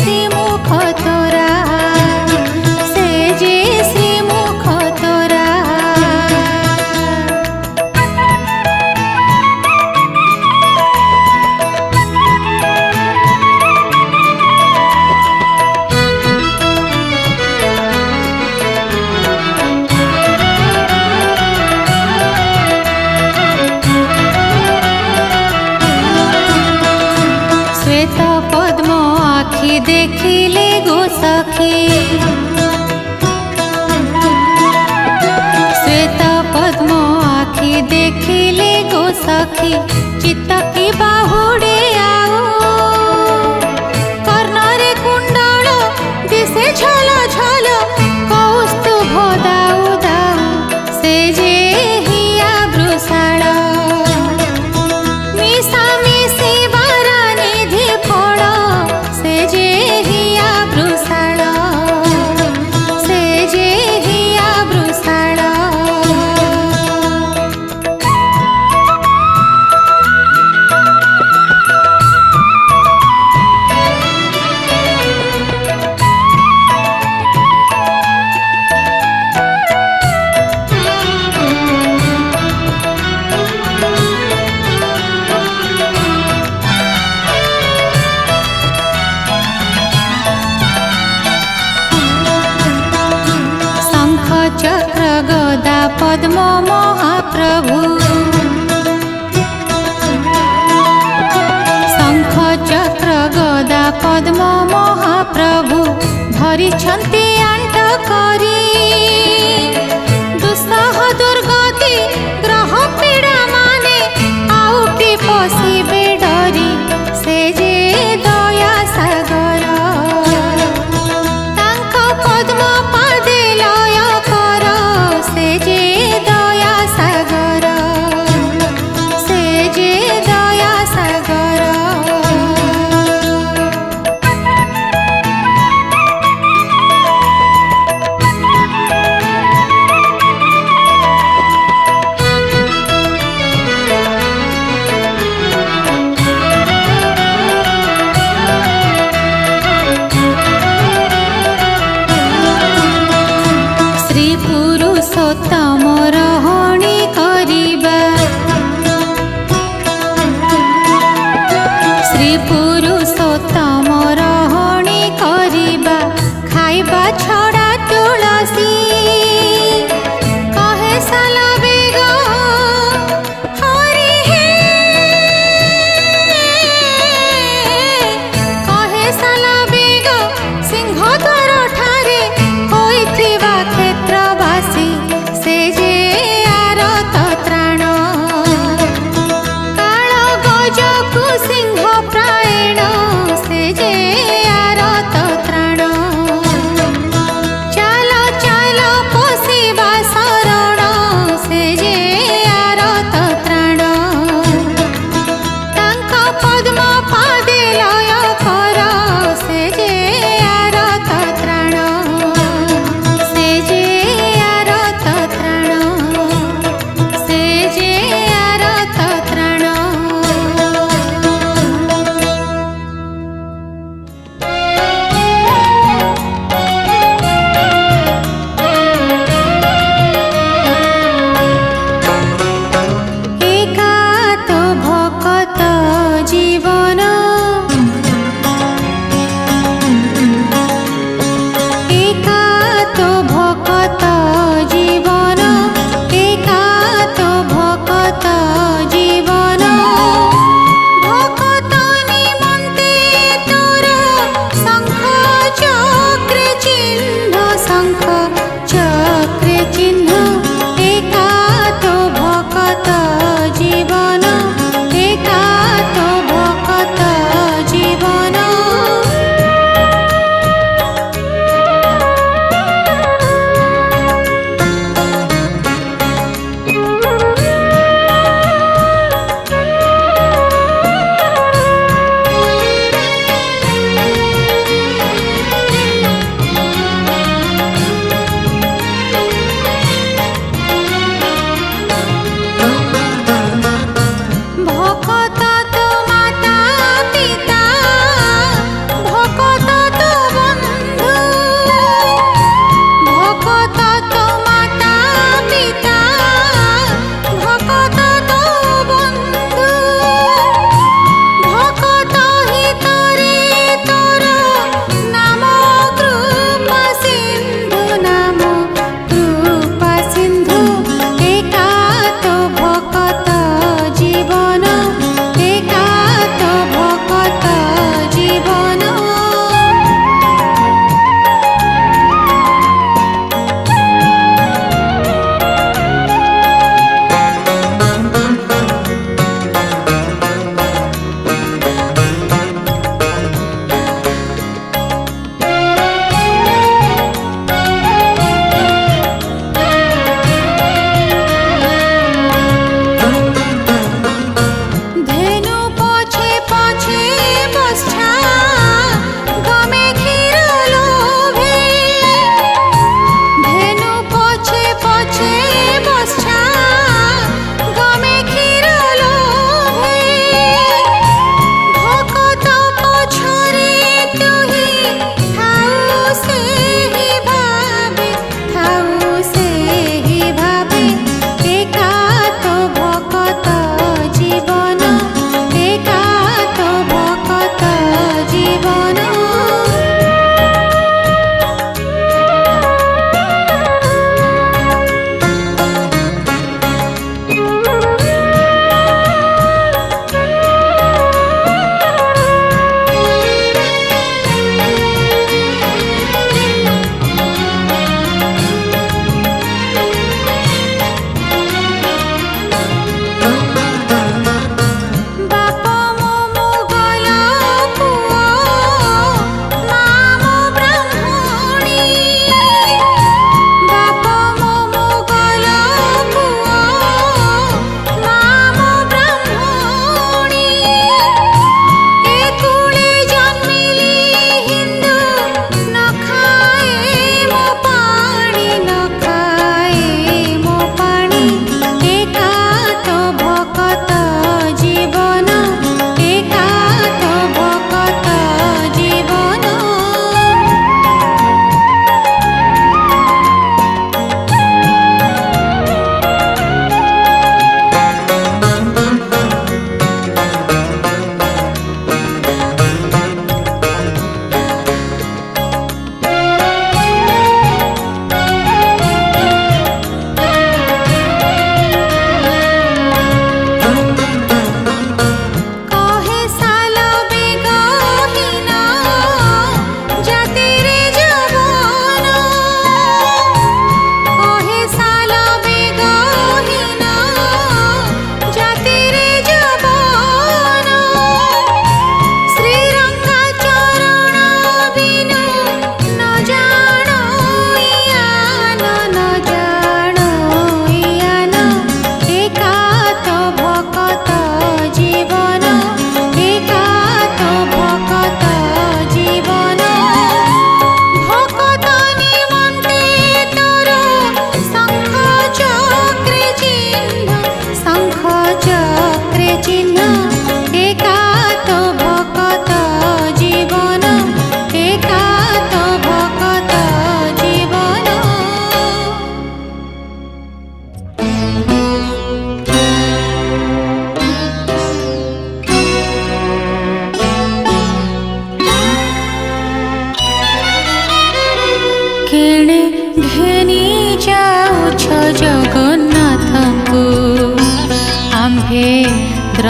से आखि देखिले गो सखी श्वेत पद्म आखि देखिले गो सखी चित्त की बाहुड़े आओ कर्णरे कुंडल दिसे झल झल कौस्तुभ दाऊ दाऊ से जे हिया वृषाल मिशा मिशी बारानिधि फल से जे हिया वृषाल से जे हिया वृषाल चक्र गदा पद्म महाप्रभु शंख चक्र गदा पद्म महाप्रभु धरिछन्ति आंट करी दुस्सह दुर्गति ग्रह पीड़ा माने आउटी पशिबे डरी से जे दया सागर तांको पद्म पादे लय कर से जे दया सागर से जे दया सागर श्री पुरुषोत्तम रहणी करिबा श्री पुरुषोत्तम रहणी करिबा खाइबा छड़ा तुलसी कहे साल बेग हरि हे कहे साल बेग सिंहद्वार ठारे होइथिबा क्षेत्रवासी से जे आरत त्राण काल गजकु सिंह प्रायण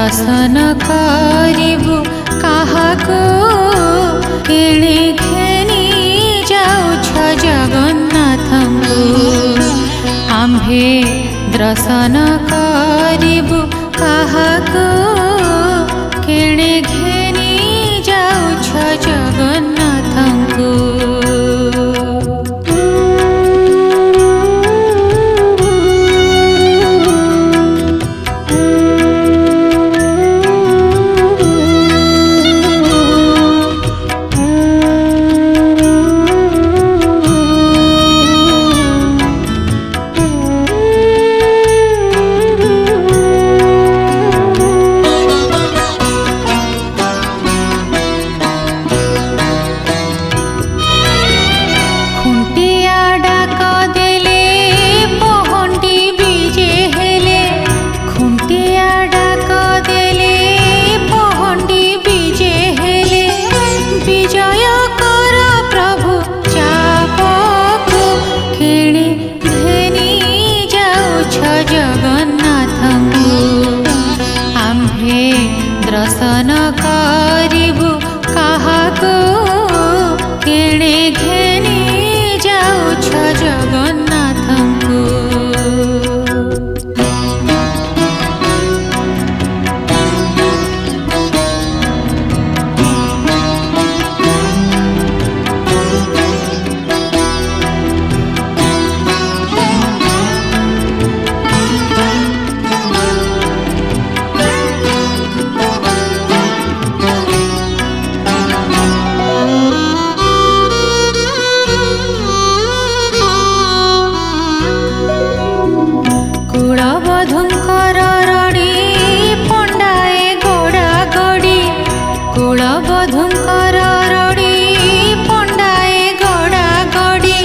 दर्शन करिबु काहाको किणी घेनी जाउछ जगन्नाथंकु आम्भे दर्शन करिबु काहाको किणी घेनी जाउछ जगन्नाथंकु दर्शन करिबु काहाको किणी घेनी जाउछ जगन्नाथंकु कुलबधुंकर रड़ी पंडाए गड़ा गड़ी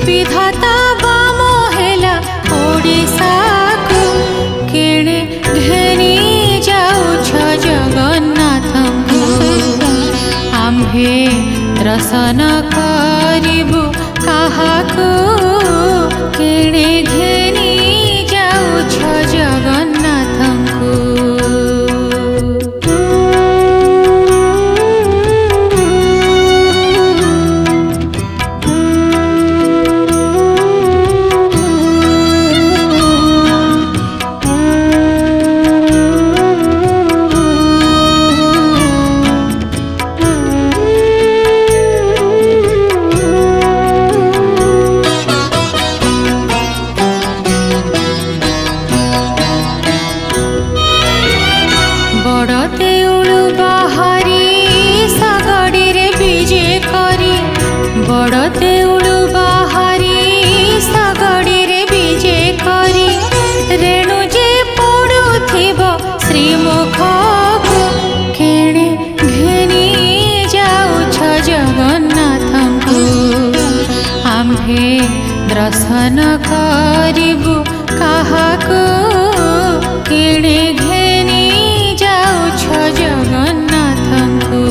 विधाता बाम हेला ओडिशा को किणी घेनी जाउछ जगन्नाथंकु आम्भे दर्शन करिबु काहाको किणी घेनी जाउछ जगन्नाथंकु बड़ देउलु बाहारी सगड़ी रे विजे करी रेणु जे पड़ुथिब श्रीमुख को किणी घेनी जाउछ जगन्नाथंकु आम्भे दर्शन करिबु काहाको किणी घेनी जाउछ जगन्नाथंकु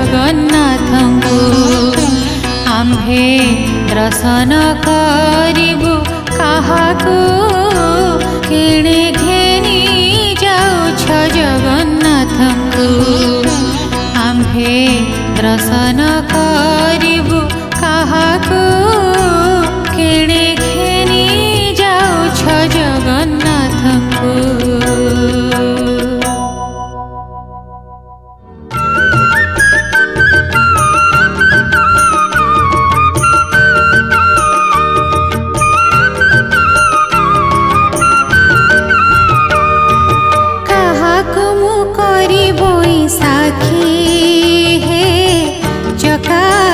जगन्नाथंकु आम्भे दर्शन करिबु काहाको किणी घेनी जाउछ जगन्नाथंकु आम्भे दर्शन करिबु काहाको किणी घेनी जाउछ जगन्नाथंकु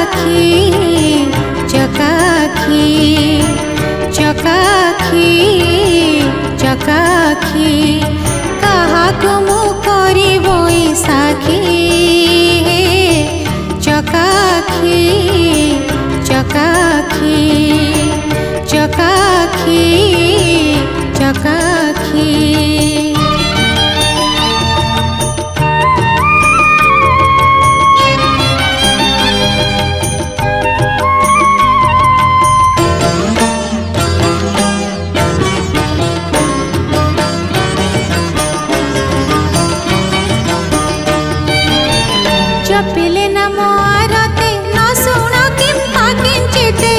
चकाखी चकाखी चकाखी काहाकु मु करी बैसाखी चकाखी चकाखी चकाखी चकाखी जपिले नम आरते न शुण किंपा किंचिते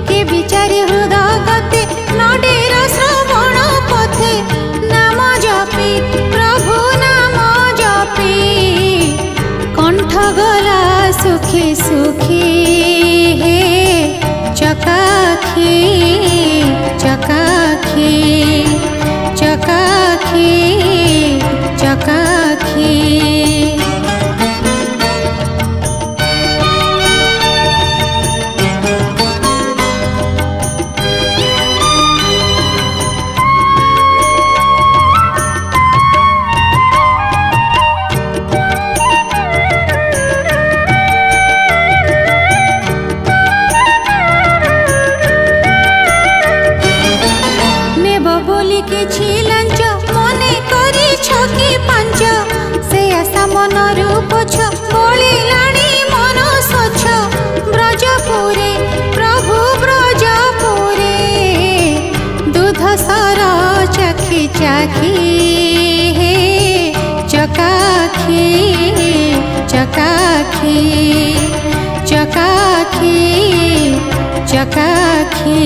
के विचारे हृदय गते न डेर श्रवण पथे नाम जपी प्रभु नाम जपी कंठ गला सुखी सुखी हे चकाखी चकाखी चकाखी चकाखी किछि लंच मने करी छकी पंच से आशा मन रूप छ बोलिलाणी मन स्वच्छ ब्रजपुरे प्रभु ब्रजपुरे दूध सर चाखी चाखी हे चकाखी चकाखी चकाखी चकाखी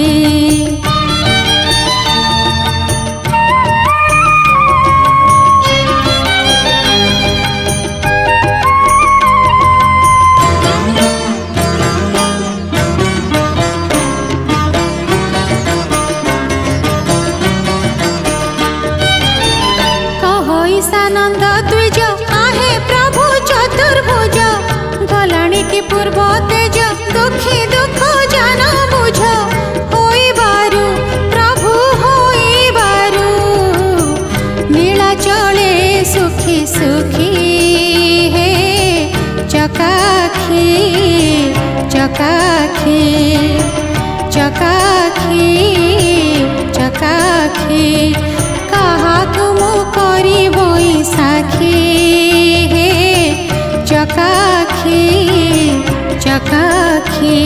नंद द्विज आहे प्रभु चतुर्भुज गलाणी की पूर्व तेज दुखी दुख जान बुझ होई बारू प्रभु होई बारू नीला चले सुखी सुखी हे चकाखी चकाखी चकाखी चकाखी काहाकु मु करी बैसाखी हे चकाखी चकाखी।